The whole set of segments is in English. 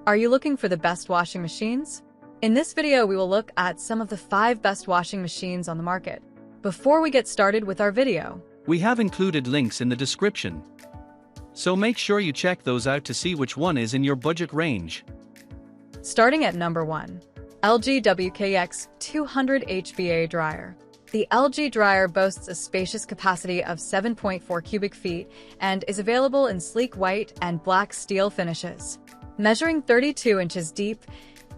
Are you looking for the best washing machines? In this video, we will look at some of the 5 best washing machines on the market. Before we get started with our video, we have included links in the description, so make sure you check those out to see which one is in your budget range. Starting at number 1, LG WKX 200 HBA Dryer. The LG dryer boasts a spacious capacity of 7.4 cubic feet and is available in sleek white and black steel finishes. Measuring 32 inches deep,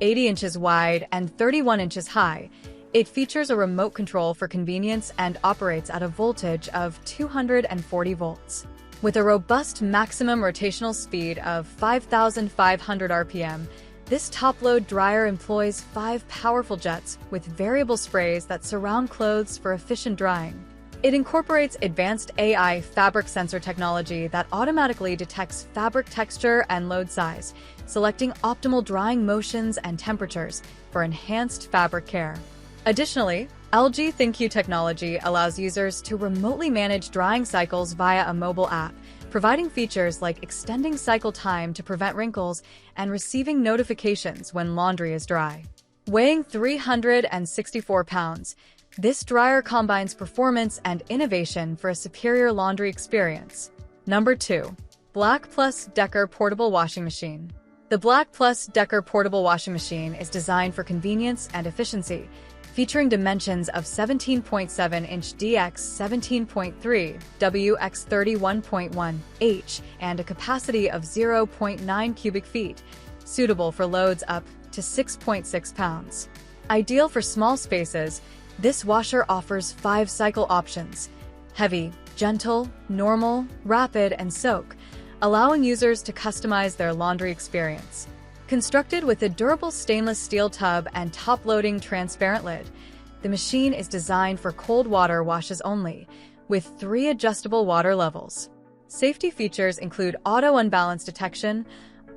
80 inches wide, and 31 inches high, it features a remote control for convenience and operates at a voltage of 240 volts. With a robust maximum rotational speed of 5,500 RPM, this top-load dryer employs 5 powerful jets with variable sprays that surround clothes for efficient drying. It incorporates advanced AI fabric sensor technology that automatically detects fabric texture and load size, selecting optimal drying motions and temperatures for enhanced fabric care. Additionally, LG ThinQ technology allows users to remotely manage drying cycles via a mobile app, providing features like extending cycle time to prevent wrinkles and receiving notifications when laundry is dry. Weighing 364 pounds, this dryer combines performance and innovation for a superior laundry experience. Number 2. Black+Decker Portable Washing Machine. The Black+Decker Portable Washing Machine is designed for convenience and efficiency, featuring dimensions of 17.7-inch dx 17.3 wx 31.1 h and a capacity of 0.9 cubic feet, suitable for loads up to 6.6 pounds. Ideal for small spaces, this washer offers 5 cycle options: heavy, gentle, normal, rapid, and soak, allowing users to customize their laundry experience. Constructed with a durable stainless steel tub and top-loading transparent lid, the machine is designed for cold water washes only, with 3 adjustable water levels. Safety features include auto unbalance detection,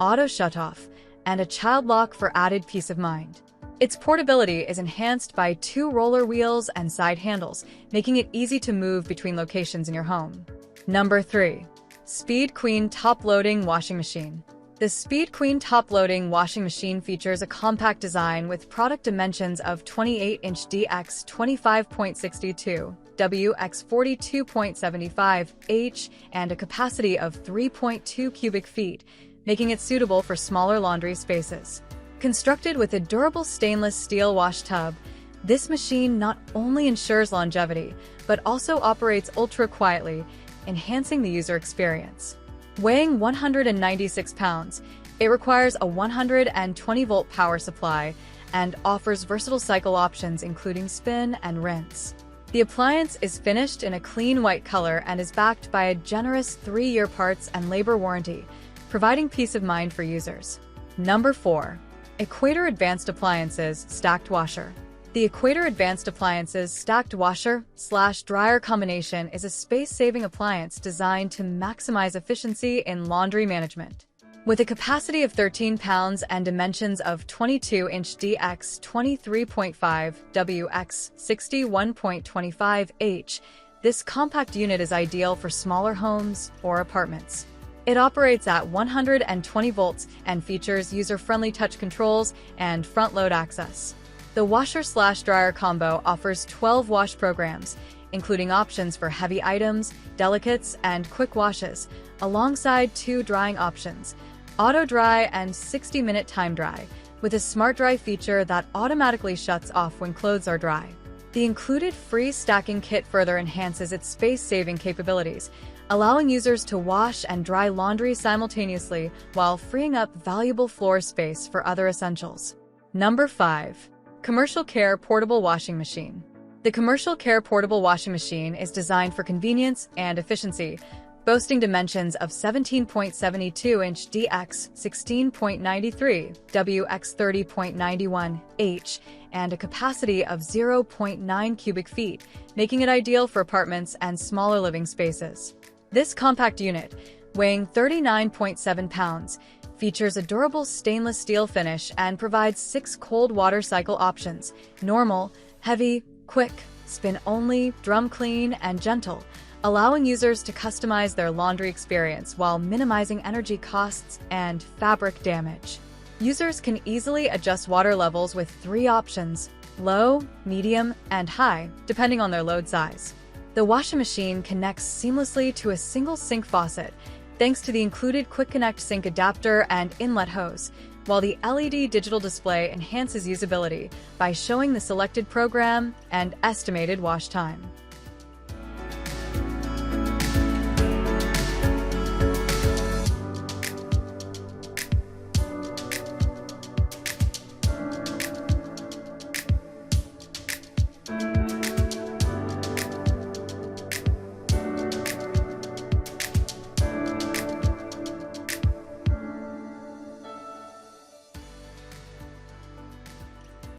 auto shutoff, and a child lock for added peace of mind. Its portability is enhanced by 2 roller wheels and side handles, making it easy to move between locations in your home. Number 3. Speed Queen Top-Loading Washing Machine. The Speed Queen top-loading washing machine features a compact design with product dimensions of 28-inch dx 25.62 wx 42.75 h and a capacity of 3.2 cubic feet, making it suitable for smaller laundry spaces. Constructed with a durable stainless steel wash tub, this machine not only ensures longevity, but also operates ultra-quietly, enhancing the user experience. Weighing 196 pounds, it requires a 120-volt power supply and offers versatile cycle options including spin and rinse. The appliance is finished in a clean white color and is backed by a generous 3-year parts and labor warranty, providing peace of mind for users. Number 4. Equator Advanced Appliances Stacked Washer. The Equator Advanced Appliances Stacked Washer/Dryer combination is a space-saving appliance designed to maximize efficiency in laundry management. With a capacity of 13 pounds and dimensions of 22-inch dx 23.5 wx 61.25 h, this compact unit is ideal for smaller homes or apartments. It operates at 120 volts and features user-friendly touch controls and front-load access. The washer/dryer combo offers 12 wash programs, including options for heavy items, delicates, and quick washes, alongside 2 drying options: auto dry and 60-minute time dry, with a smart dry feature that automatically shuts off when clothes are dry. The included free stacking kit further enhances its space-saving capabilities, allowing users to wash and dry laundry simultaneously while freeing up valuable floor space for other essentials. Number 5. Commercial Care Portable Washing Machine. The Commercial Care Portable Washing Machine is designed for convenience and efficiency, boasting dimensions of 17.72-inch dx 16.93 wx 30.91 h and a capacity of 0.9 cubic feet, making it ideal for apartments and smaller living spaces. This compact unit, weighing 39.7 pounds, features a durable stainless steel finish and provides 6 cold water cycle options: normal, heavy, quick, spin only, drum clean, and gentle, allowing users to customize their laundry experience while minimizing energy costs and fabric damage. Users can easily adjust water levels with 3 options: low, medium, and high, depending on their load size. The washing machine connects seamlessly to a single sink faucet, thanks to the included Quick Connect sink adapter and inlet hose, while the LED digital display enhances usability by showing the selected program and estimated wash time.